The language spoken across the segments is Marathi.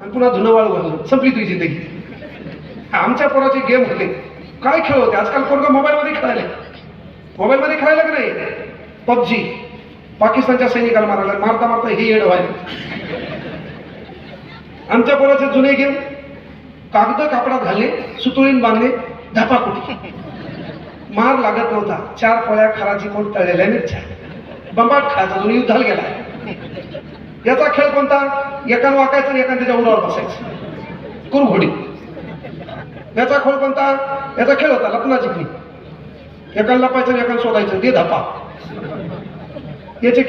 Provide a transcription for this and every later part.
आणि पुन्हा धुणं वाळू घालणं, संपली तुझी जिंदगी. आमच्या पोराचे गेम होते, काय खेळ होते. आजकाल पोरगा मोबाईलमध्ये खेळायला, मोबाईलमध्ये खेळायला की नाही. पबजी, पाकिस्तानच्या सैनिकाला मारायला, मारता मारता हे येड व्हायला. आमच्या पोराचे जुने गेम, कागद कापडात घालणे, सुतुळीन बांधणे, धापाकुटी. मार लागत नव्हता. 4 पोळ्या खाराची कोट तळलेल्या मिरच्या, बंबाट खायचा, जो युद्धाला गेला. याचा खेळ कोणता? एकान वाकायचं आणि एकान त्याच्या उरावर बसायचं, कुरघोडी. याचा खेळ कोणता? याचा खेळ होता लपना चिकणी. एकाला लपायचं आणि एकाला शोधायचं, दे धापा. याचे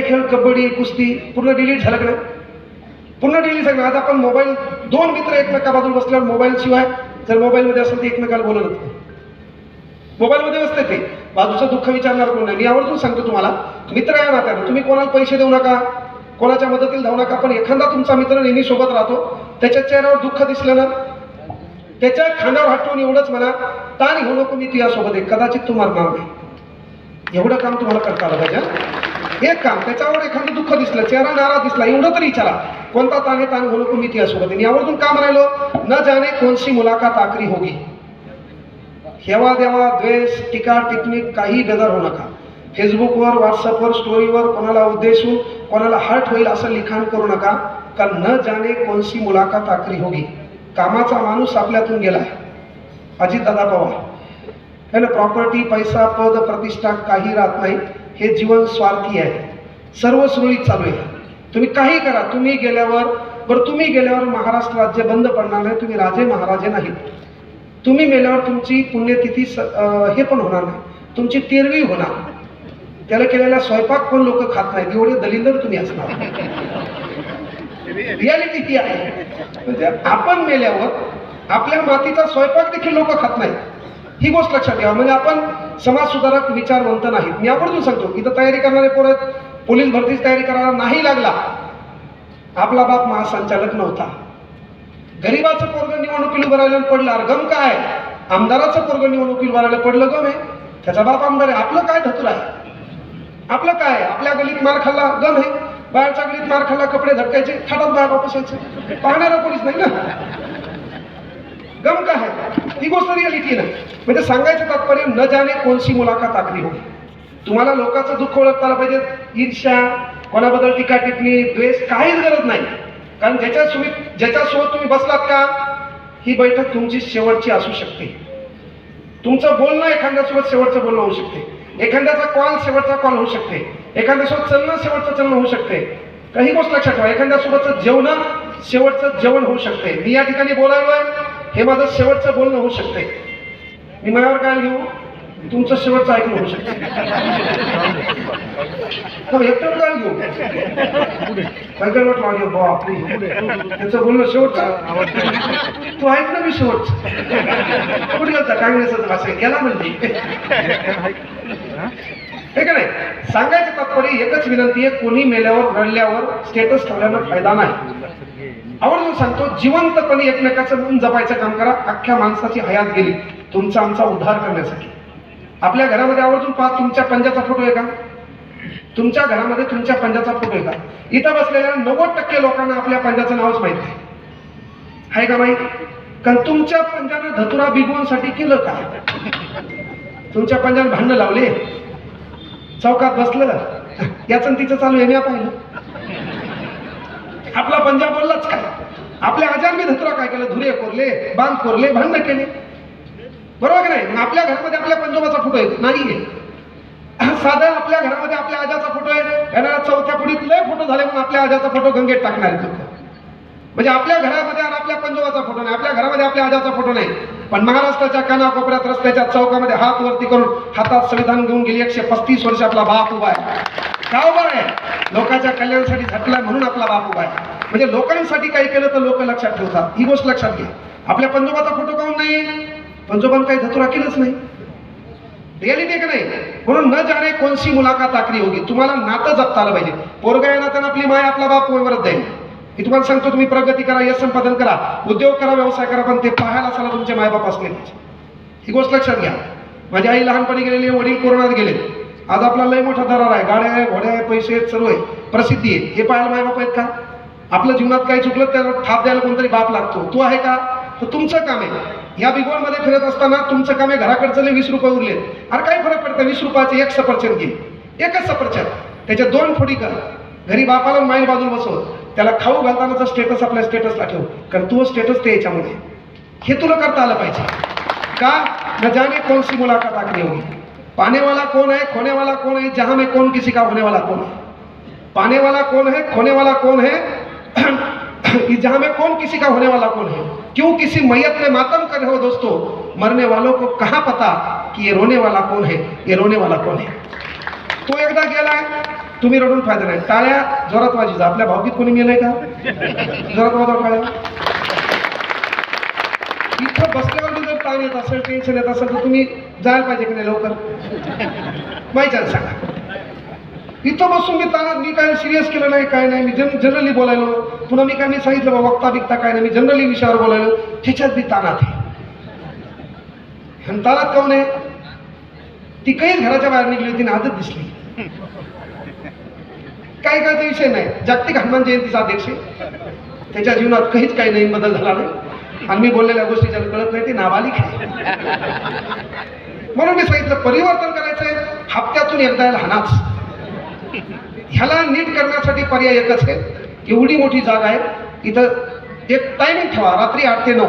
खेळ कबड्डी, कुस्ती पूर्ण डिलीट झालं का नाही? पूर्ण डिलीट झालं. आज आपण मोबाईल, 2 मित्र एकमेकाबाजूला बसल्यावर मोबाईल शिवाय जर मोबाईलमध्ये असेल तर एकमेकाला बोलत होतं. मोबाईलमध्ये बसते ते, बाजूचं दुःख विचारणार कोण नाही. मी आवर्जून सांगतो तुम्हाला, मित्र या नात्यानं तुम्ही कोणाला पैसे देऊ नका, कोणाच्या मदतीला धावू नका, पण एखादा तुमचा मित्र नेहमी सोबत राहतो, त्याच्या चेहऱ्यावर दुःख दिसलं ना, त्याच्या खांद्यावर हात ठेवून एवढंच म्हणा, ताण घेऊ नको, मी तुझ्यासोबत आहे, कदाचित तू मरणार नाही. एवढं काम तुम्हाला करता आलं पाहिजे. एक काम, त्याच्यावर एखादं दुःख दिसलं, चेहरा नाराज दिसला, एवढं तरी विचारा, कोणता ताण आहे, ताण घेऊ नको, मी तुझ्यासोबत आहे. मी आवर्जून काम राहिलो, न जाणे कोणसी मुलाकात आखरी होगी. हेवा देवा, द्वेष, टीका टिप्पणी काही बेजार होऊ नका. फेसबुकवर, व्हॉट्सअपवर, स्टोरीवर कोणाला उद्देशून, कोणाला हर्ट होईल असं लिखाण करू नका, कारण न जाणे कोणसी मुलाकात आखरी होगी. कामाचा माणूस आपल्यातून गेलाय. अजितदादा पवार है ना. प्रॉपर्टी, पैसा, पद, प्रतिष्ठा काही राहत नाही. हे जीवन स्वार्थी आहे, सर्व सुरळीत चालू आहे. तुम्ही काही करा, तुम्ही गेल्यावर महाराष्ट्र राज्य बंद पडणार नाही. तुम्ही राजे महाराजे नाहीत. तुम्ही मेल्यावर तुमची पुण्यतिथी हे पण होणार नाही, तुमची तेरवी होणार. त्याला केलेला स्वयंपाक पण लोक खात नाहीत, एवढे दलिंदर तुम्ही असणार. रियालिटी ही आहे. म्हणजे आपण मेल्यावर आपल्या मातीचा स्वयंपाक देखील लोक खात नाहीत. ही गोष्ट लक्षात ठेवा. म्हणजे आपण समाज सुधारक, विचारवंत नाहीत. मी आवर्जून सांगतो, इथं तयारी करणारे पोरं, पोलीस भरतीची तयारी करायला नाही लागला, आपला बाप महासंचालक नव्हता. गरीबाचं पोरग निवडणुकीला उभं राहिलं पडलं, अरे गम काय? आमदाराचं पोरग निवडणुकीला उभं राहिलं पडलं, गम आहे. त्याचा बाप आमदार आहे, आपलं काय धतुर आहे? आपलं काय? आपल्या गलीत मार खाल्ला, गम आहे. बाहेरच्या गलीत मार खाल्ला, कपडे झटकायचे, थाटात बाहेर वापस यायचं, पाहणारा पोलीस नाही ना, गम काय आहे? ही गोष्ट रियालिटी नाही. म्हणजे सांगायचं तात्पर्य, न जाणे कोणसी मुलाकात आखरी होती. तुम्हाला लोकांचं दुःख ओळखता पाहिजे. ईर्ष्या, कोणाबद्दल टीका टिप्पणी, द्वेष काहीच गरज नाही. कारण ज्याच्यासोबत तुम्ही बसलात का, ही बैठक तुमची शेवटची असू शकते. तुमचं बोलणं एखाद्यासोबत शेवटचं बोलणं होऊ शकते, एखाद्याचा कॉल शेवटचा कॉल होऊ शकते, एखाद्यासोबत चलणं शेवटचं चलणं होऊ शकते. काही गोष्ट लक्षात ठेवा, एखाद्यासोबतचं जेवणं शेवटचं जेवण होऊ शकते. मी या ठिकाणी बोलायलोय, हे माझं शेवटचं बोलणं होऊ शकते. मी माझ्यावर काय घेऊ, तुमचं शेवटचं ऐकणं होऊ शकते. एकटं काय घेऊ, काय वाटलं माझ्या बापरे, त्याचं बोलणं शेवटचं, तू ऐक ना मी शेवटचं. कुठे गेलता काँग्रेसचा भाषण गेला म्हणजे, हे का नाही. सांगायचं तात्पर्य एकच विनंती आहे, कोणी मेल्यावर रडल्यावर स्टेटस ठेवल्यानं फायदा नाही. आवर्जून सांगतो, जिवंतपणे एकमेकाचं मन जपायचं काम करा. अख्ख्या माणसाची हयात गेली तुमचा आमचा उद्धार करण्यासाठी. आपल्या घरामध्ये आवर्जून पहा, तुमच्या पंजाचा फोटो आहे का? तुमच्या घरामध्ये तुमच्या पंजाचा फोटो आहे का? इथं बसलेल्या 90% लोकांना आपल्या पंजाचं नावच माहित आहे का माहित? कारण तुमच्या पंजानं धतुरा बिगवण्यासाठी केलं का? तुमच्या पंजानं भांडणं लावले, चौकात बसलं, याचं तिचं चालू आहे, मी पाहिलं. आपला पंजा बोललाच काय? आपल्या आजारने धतुरा काय केलं? धुरे कोरले, बांध कोरले, भांडणं केले, बरोबर नाही? मग आपल्या घरामध्ये आपल्या पंजोबाचा फोटो आहे नाहीये. साधा आपल्या घरामध्ये आपल्या आजाचा फोटो आहे, येणाऱ्या चौथ्या पिढीत लय फोटो झाले म्हणून आपल्या आजाचा फोटो गंगेत टाकणार लोक. म्हणजे आपल्या घरामध्ये आपल्या पंजोबाचा फोटो नाही, आपल्या घरामध्ये आपल्या आजाचा फोटो नाही, पण महाराष्ट्राच्या कानाकोपऱ्यात रस्त्याच्या चौकामध्ये हात वरती करून हातात संविधान घेऊन गेली 135 वर्ष आपला बाप उभा आहे. का उभा आहे? लोकांच्या कल्याणासाठी झटला म्हणून आपला बाप उभा आहे. म्हणजे लोकांसाठी काही केलं तर लोक लक्षात ठेवतात. ही गोष्ट लक्षात घ्या. आपल्या पंजोबाचा फोटो काऊन नाही? पंजोबान काही धतुरा केलंच नाही. रियालिटी का नाही? म्हणून न जाणे कोणसी मुलाकात आखरी होगी. तुम्हाला नातं जपता आलं पाहिजे. पोरगा या नात्यानं आपली माय आपला बाप वरच जाईल. मी तुम्हाला सांगतो, तुम्ही प्रगती करा, यश संपादन करा, उद्योग करा, व्यवसाय करा, पण ते पाहायला असायला तुमचे मायबाप असले पाहिजे. ही गोष्ट लक्षात घ्या. माझी आई लहानपणी गेलेली, वडील कोरोनात गेले. आज आपला लय मोठा दरार आहे, गाड्या आहे, घोड्या आहे, पैसे आहेत, सर्व आहे, प्रसिद्धी आहे. हे पाहायला मायबाप आहेत का? आपलं जीवनात काही चुकलं त्याला थाप द्यायला कोणतरी बाप लागतो, तो आहे का? तर तुमचं काम आहे या बिगोनमध्ये फिरत असताना तुमचं काम आहे घराकडे चले 20 रुपये उरले, अरे काय फरक पडतं 20 रुपयाचे एक सफरचंद घे, एकच सफरचंद, त्याच्या 2 फोडी कर, घरी बापाला माईल बाजूला बसव, त्याला खाऊ घालतानाचा स्टेटस आपल्या स्टेटसला ठेव, कारण तो स्टेटस ते याच्यामुळे हे तुला करता आलं पाहिजे का? न जाने कौन सी मुलाकात आखरी होगी, पाने वाला कौन है, खोने वाला कौन है, जहां में कौन किसी का होने वाला कौन है, पाने वाला कौन है, खोने वाला कौन है जहां में कौन किसी का होने वाला कौन है, क्यों किसी मैयत पे मातम कर रहे हो दोस्तों, मरने वालों को कहां पता कि ये रोने वाला कौन है, ये रोने वाला कौन है. तो एकदा गेलाय, तुम्ही रडून फायदा नाही. टाळ्या जोरात वाजवा. आपल्या भावकीत कोणी मेलंय का? जोरात वाजवा टाळ्या. इथं बसल्यावर जर ताण येत असेल, टेन्शन येत असेल तर तुम्ही जायला पाहिजे की नाही लवकर? माहिती सांगा. इथं बसून मी ताणात मी काय सिरियस केलं नाही, काय नाही, मी जनरली बोलायलो, पुन्हा मी काय मी सांगितलं वक्ता बिकता काय नाही, मी जनरली विषयावर बोलायलो, त्याच्यात मी ताणात आहे. आणि ताणात काऊन आहे? ती काहीच घराच्या बाहेर निघली होती ना, आजच दिसली. काय करायचा विषय नाही. जागतिक हनुमान जयंतीचा अध्यक्ष, त्याच्या जीवनात काहीच काही नाही बदल झाला नाही, आणि मी बोललेल्या गोष्टी ज्याला कळत नाही ते नाबालिक आहे. म्हणून मी सांगितलं परिवर्तन करायचंय, हप्त्यातून एकदा याला हाणाच. ह्याला नीट करण्यासाठी पर्याय एकच आहे. एवढी मोठी जागा आहे, इथं एक टायमिंग ठेवा, रात्री 8 ते 9.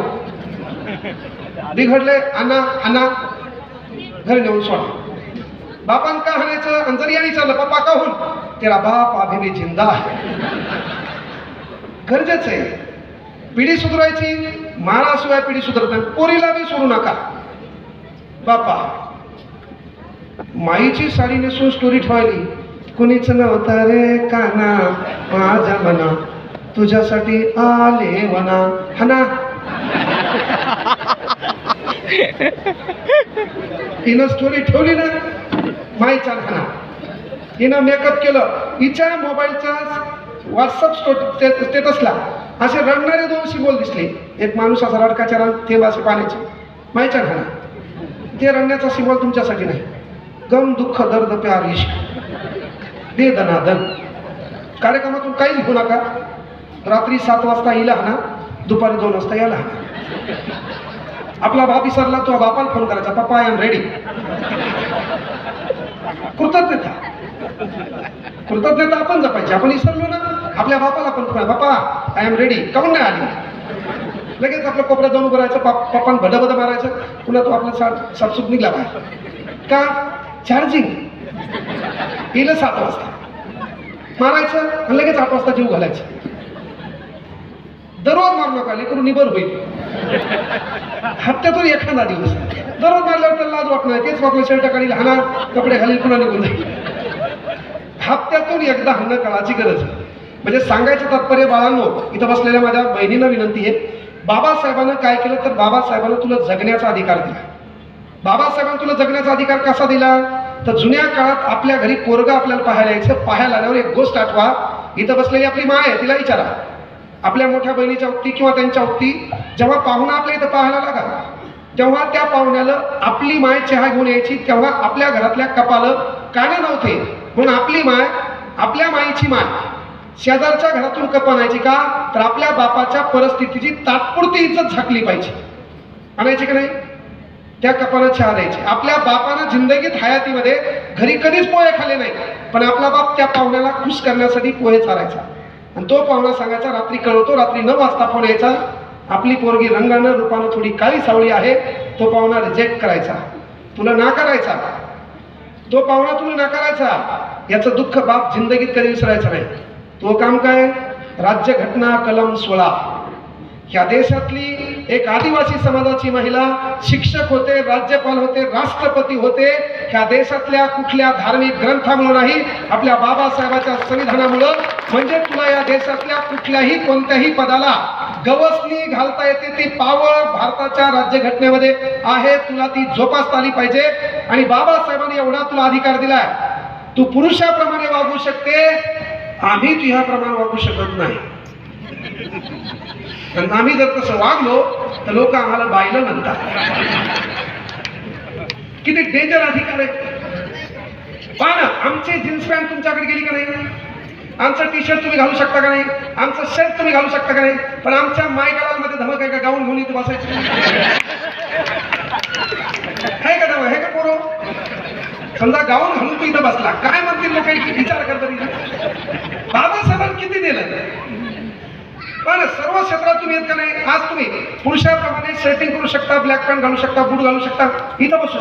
बिघडले आणा आणा, घरी नेऊन सोडा. बापान का हाणायचं? आणि जर याने चाललं पप्पा का होऊन, तेरा बाप अभी भी जिंदा है. गरजेचं आहे. पिढी सुधारायची, माराशिवाय पिढी सुधारत नाही. पोरीला बी सोडू नका. बापा माईची साडी नेसून स्टोरी ठेवायली, कुणीच नव्हतं रे काना माझ्या मना, तुझ्यासाठी आले वना. हना हिनं स्टोरी ठेवली ना माईच्या हना. हिनं मेकअप केलं, हिच्या मोबाईलच्या व्हॉट्सअप स्टेटसला असे रडणारे 2 सिम्बॉल दिसले. एक माणूस असा रडकाच्या थेंब असे पाण्याचे, माईच्या हना. ते रडण्याचा सिम्बॉल तुमच्यासाठी नाही. गम दुःख दर्द प्यार इश्क दे दनादन. कार्यक्रमातून काहीच घेऊ नका. रात्री 7 वाजता हिला हाना, दुपारी 2 वाजता याला हाना. आपला बाप विसरला, तो बापाला फोन करायचा, पप्पा आय एम रेडी. कृतज्ञता कृतज्ञता आपण जपायची. आपण विसरलो ना, आपल्या बापाला पण फोन, पप्पा आय एम रेडी, काऊन नाही आली? लगेच आपल्या कोपऱ्यात जाऊन उभं राहायचं, पप्पान भडभड मारायचं, पुन्हा तो आपला सापसूप निघला बाहेर. का? चार्जिंग. येईल 7 वाजता मारायचं आणि लगेच 8 वाजता जीव घालायचं. दररोज मारू नका, लेकरू निबर होईल. हप्त्यातून एखादा दिवस. दररोज मारल्यावर तर लाज वाटणार, तेच आपलं शर्ट काढील, हाना कपडे घालील, पुन्हा निघून जाईल. हप्त्यातून एकदा हाणं काळाची गरज आहे. म्हणजे सांगायचं तात्पर्य बाळांनो, इथं बसलेल्या माझ्या बहिणींना विनंती आहे, बाबासाहेबांना काय केलं तर बाबासाहेबांना तुला जगण्याचा अधिकार दिला. बाबासाहेबांना तुला जगण्याचा अधिकार कसा दिला? तर जुन्या काळात आपल्या घरी पोरगा आपल्याला पाहायला यायचं. पाहायला आल्यावर एक गोष्ट आठवा, इथं बसलेली आपली माय आहे, तिला विचारा, आपल्या मोठ्या बहिणीच्या वक्ती किंवा त्यांच्या वक्ती जेव्हा पाहुणा आपल्या इथं पाहायला लागा, तेव्हा त्या पाहुण्याला आपली माय चहा घेऊन यायची. तेव्हा आपल्या घरातल्या कपालं काने नव्हते, म्हणून आपली माय, आपल्या माईची माय शेजारच्या घरातून कप आणायची. का? तर आपल्या बापाच्या परिस्थितीची तात्पुरती इज्जत झाकली पाहिजे. आणायची का नाही? त्या कपानं चहा द्यायची. आपल्या बापानं जिंदगीत हयातीमध्ये घरी कधीच पोहे खाल्ले नाही, पण आपला बाप त्या पाहुण्याला खुश करण्यासाठी पोहे चारायचा. आणि तो पाहुणा सांगायचा, रात्री कळवतो, रात्री 9 वाजता फोन यायचा, आपली पोरगी रंगानं रूपानं थोडी काळी सावळी आहे. तो पाहुणा रिजेक्ट करायचा, तुला नाकारायचा. तो पाहुणा तुला नाकारायचा. याचं दुःख बाप जिंदगीत कधी विसरायचं नाही. तो काम काय? राज्यघटना कलम 16. ह्या देशातली एक आदिवासी समाजाची महिला शिक्षक होते, राज्यपाल होते, राष्ट्रपती होते. ह्या देशातल्या कुठल्या धार्मिक ग्रंथामुळे नाही, आपल्या बाबासाहेबांच्या संविधानामुळं. म्हणजे तुला या देशातल्या कुठल्याही कोणत्याही पदाला गवसणी घालता येते. ती पावर भारताच्या राज्यघटनेमध्ये आहे, तुला ती जोपासता आली पाहिजे. आणि बाबासाहेबांनी एवढा तुला अधिकार दिलाय, तू पुरुषाप्रमाणे वागू शकते, आम्ही तुझ्याप्रमाणे वागू शकत नाही. आणि आम्ही जर तसं वागलो तर लोक आम्हाला बायलं म्हणतात. किती डेंजर अधिकार आहे. पहा ना, आमची जीन्स पॅन्ट तुमच्याकडे गेली का नाही? आमचं टी शर्ट तुम्ही घालू शकता का नाही, आमचं शर्ट तुम्ही घालू शकता का नाही, पण आमच्या मायकालामध्ये धमक आहे का गाऊन घेऊन इथे बसायचं आहे का धमक, आहे का पोरो? समजा गाऊन घालून तू इथं बसला, काय म्हणतील लोक विचार करतात इथं. बाबासाहेबांनी किती दिलं, पण सर्व क्षेत्रात तुम्ही येत का नाही. आज तुम्ही पुरुषाप्रमाणे शर्टिंग करू शकता, ब्लॅक पॅन्ट घालू शकता, बूट घालू शकता, इथं बसू